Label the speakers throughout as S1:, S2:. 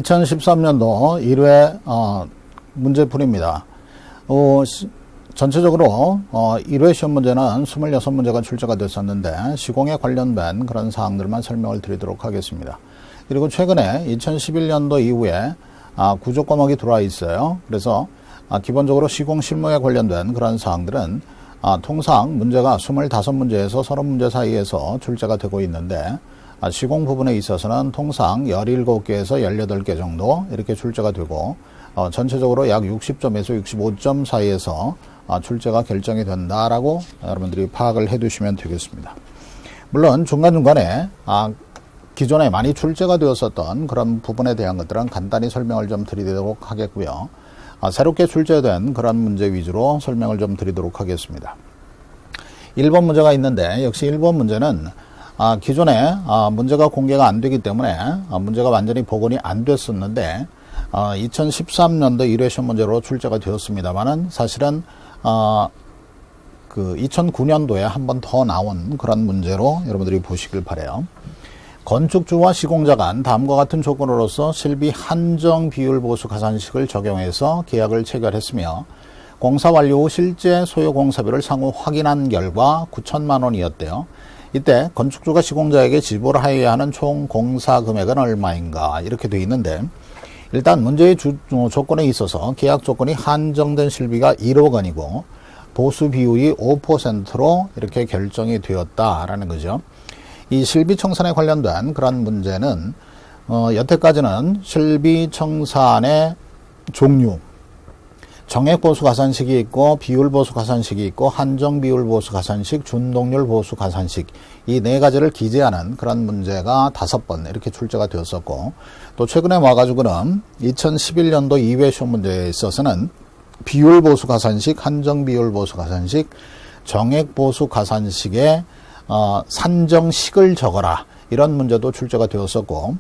S1: 2013년도 1회 문제풀이입니다. 전체적으로 1회 시험 문제는 26문제가 출제가 됐었는데 시공에 관련된 그런 사항들만 설명을 드리도록 하겠습니다. 그리고 최근에 2011년도 이후에 구조 과목이 들어와 있어요. 그래서 기본적으로 시공 실무에 관련된 그런 사항들은 통상 문제가 25문제에서 30문제 사이에서 출제가 되고 있는데 시공 부분에 있어서는 통상 17개에서 18개 정도 이렇게 출제가 되고 전체적으로 약 60점에서 65점 사이에서 출제가 결정이 된다라고 여러분들이 파악을 해 두시면 되겠습니다. 물론 중간중간에 기존에 많이 출제가 되었었던 그런 부분에 대한 것들은 간단히 설명을 좀 드리도록 하겠고요. 새롭게 출제된 그런 문제 위주로 설명을 좀 드리도록 하겠습니다. 1번 문제가 있는데 역시 1번 문제는 기존에 문제가 공개가 안 되기 때문에 문제가 완전히 복원이 안 됐었는데 2013년도 1회 시험 문제로 출제가 되었습니다만은 사실은 그 2009년도에 한 번 더 나온 그런 문제로 여러분들이 보시길 바라요. 건축주와 시공자 간 다음과 같은 조건으로서 실비 한정 비율 보수 가산식을 적용해서 계약을 체결했으며 공사 완료 후 실제 소요 공사비를 상호 확인한 결과 9천만 원이었대요. 이때 건축주가 시공자에게 지불하여야 하는 총 공사 금액은 얼마인가 이렇게 되어 있는데 일단 문제의 조건에 있어서 계약 조건이 한정된 실비가 1억 원이고 보수 비율이 5%로 이렇게 결정이 되었다라는 거죠. 이 실비 청산에 관련된 그런 문제는 여태까지는 실비 청산의 종류, 정액 보수 가산식이 있고 비율 보수 가산식이 있고 한정 비율 보수 가산식, 준동률 보수 가산식 이 네 가지를 기재하는 그런 문제가 5번 이렇게 출제가 되었었고 또 최근에 와가지고는 2011년도 2회 시험 문제에 있어서는 비율 보수 가산식, 한정 비율 보수 가산식, 정액 보수 가산식의 산정식을 적어라 이런 문제도 출제가 되었었고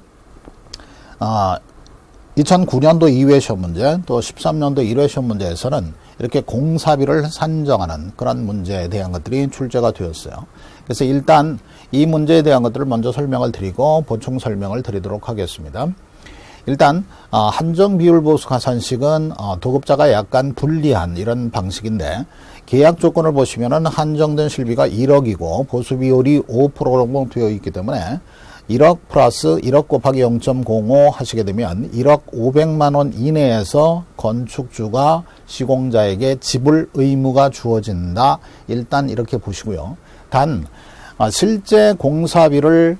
S1: 2009년도 2회 시험 문제 또 13년도 1회 시험 문제에서는 이렇게 공사비를 산정하는 그런 문제에 대한 것들이 출제가 되었어요. 그래서 일단 이 문제에 대한 것들을 먼저 설명을 드리고 보충 설명을 드리도록 하겠습니다. 일단 한정 비율 보수 가산식은 도급자가 약간 불리한 이런 방식인데 계약 조건을 보시면은 한정된 실비가 1억이고 보수 비율이 5%로 되어 있기 때문에 1억 플러스 1억 곱하기 0.05 하시게 되면 1억 500만 원 이내에서 건축주가 시공자에게 지불 의무가 주어진다. 일단 이렇게 보시고요. 단 실제 공사비를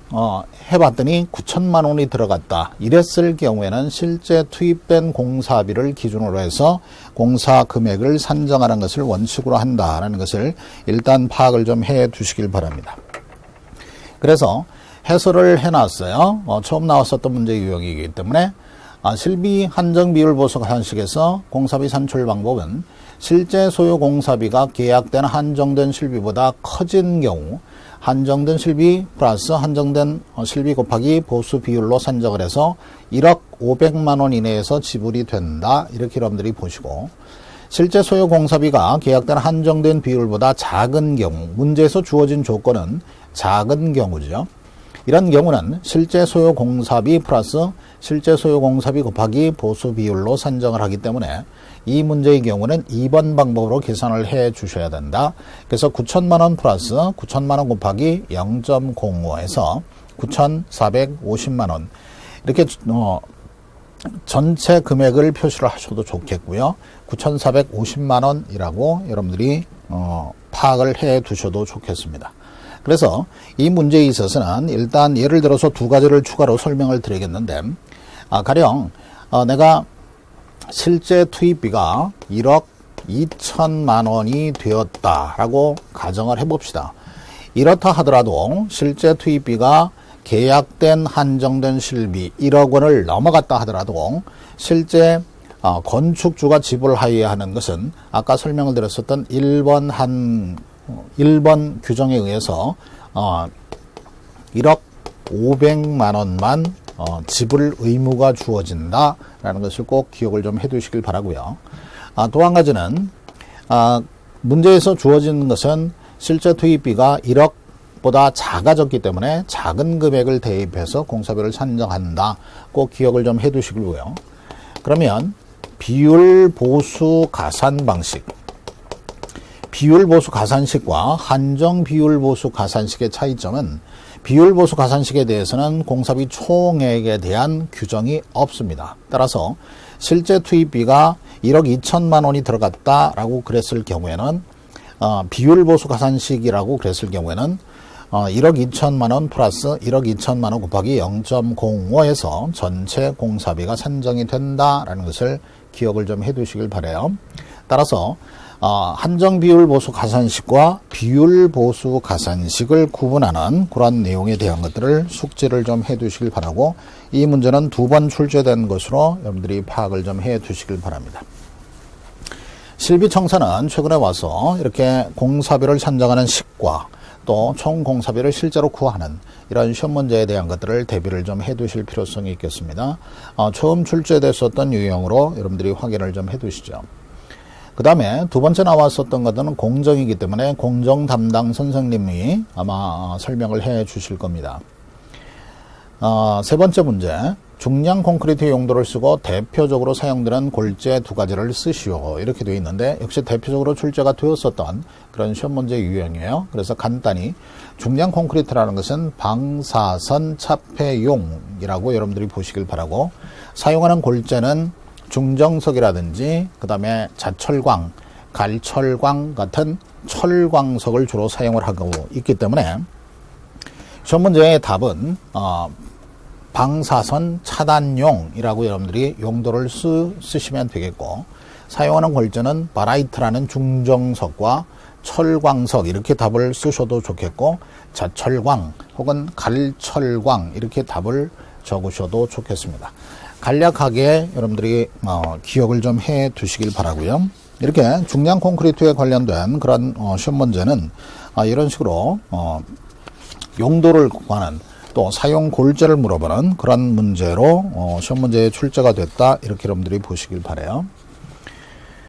S1: 해봤더니 9천만 원이 들어갔다. 이랬을 경우에는 실제 투입된 공사비를 기준으로 해서 공사 금액을 산정하는 것을 원칙으로 한다라는 것을 일단 파악을 좀 해 두시길 바랍니다. 그래서 해설을 해놨어요. 처음 나왔었던 문제 유형이기 때문에 실비 한정 비율 보수 가산식에서 공사비 산출 방법은 실제 소요 공사비가 계약된 한정된 실비보다 커진 경우 한정된 실비 플러스 한정된 실비 곱하기 보수 비율로 산정을 해서 1억 500만 원 이내에서 지불이 된다. 이렇게 여러분들이 보시고 실제 소요 공사비가 계약된 한정된 비율보다 작은 경우 문제에서 주어진 조건은 작은 경우죠. 이런 경우는 실제 소요 공사비 플러스 실제 소요 공사비 곱하기 보수 비율로 산정을 하기 때문에 이 문제의 경우는 2번 방법으로 계산을 해 주셔야 된다. 그래서 9천만 원 플러스 9천만 원 곱하기 0.05에서 9,450만 원 이렇게 전체 금액을 표시를 하셔도 좋겠고요. 9,450만 원이라고 여러분들이 파악을 해 두셔도 좋겠습니다. 그래서 이 문제에 있어서는 일단 예를 들어서 두 가지를 추가로 설명을 드리겠는데 가령 내가 실제 투입비가 1억 2천만 원이 되었다라고 가정을 해봅시다. 이렇다 하더라도 실제 투입비가 계약된 한정된 실비 1억 원을 넘어갔다 하더라도 실제 건축주가 지불하여야 하는 것은 아까 설명을 드렸었던 1번 규정에 의해서 1억 500만 원만 지불 의무가 주어진다라는 것을 꼭 기억을 좀 해두시길 바라고요. 또 한 가지는 문제에서 주어진 것은 실제 투입비가 1억 보다 작아졌기 때문에 작은 금액을 대입해서 공사비를 산정한다. 꼭 기억을 좀 해두시고요. 그러면 비율 보수 가산 방식, 비율 보수 가산식과 한정 비율 보수 가산식의 차이점은 비율 보수 가산식에 대해서는 공사비 총액에 대한 규정이 없습니다. 따라서 실제 투입비가 1억 2천만 원이 들어갔다라고 그랬을 경우에는 비율 보수 가산식이라고 그랬을 경우에는 1억 2천만 원 플러스 1억 2천만 원 곱하기 0.05에서 전체 공사비가 산정이 된다라는 것을 기억을 좀 해두시길 바라요. 따라서 한정 비율 보수 가산식과 비율 보수 가산식을 구분하는 그런 내용에 대한 것들을 숙지를 좀 해두시길 바라고, 이 문제는 2번 출제된 것으로 여러분들이 파악을 좀 해두시길 바랍니다. 실비청사는 최근에 와서 이렇게 공사비를 산정하는 식과 또 총 공사비를 실제로 구하는 이런 시험 문제에 대한 것들을 대비를 좀 해두실 필요성이 있겠습니다. 처음 출제됐었던 유형으로 여러분들이 확인을 좀 해두시죠. 그 다음에 2번째 나왔었던 것은 공정이기 때문에 공정 담당 선생님이 아마 설명을 해 주실 겁니다. 3번째 문제, 중량 콘크리트 용도를 쓰고 대표적으로 사용되는 골재 2가지를 쓰시오. 이렇게 되어 있는데 역시 대표적으로 출제가 되었었던 그런 시험 문제 유형이에요. 그래서 간단히 중량 콘크리트라는 것은 방사선 차폐용이라고 여러분들이 보시길 바라고, 사용하는 골재는 중정석이라든지 그 다음에 자철광, 갈철광 같은 철광석을 주로 사용을 하고 있기 때문에 시험 문제의 답은 방사선 차단용이라고 여러분들이 용도를 쓰시면 되겠고, 사용하는 골재는 바라이트라는 중정석과 철광석 이렇게 답을 쓰셔도 좋겠고, 자철광 혹은 갈철광 이렇게 답을 적으셔도 좋겠습니다. 간략하게 여러분들이 기억을 좀 해 두시길 바라고요. 이렇게 중량 콘크리트에 관련된 그런 시험 문제는 이런 식으로 용도를 구하는 또 사용 골재를 물어보는 그런 문제로 시험 문제에 출제가 됐다, 이렇게 여러분들이 보시길 바라요.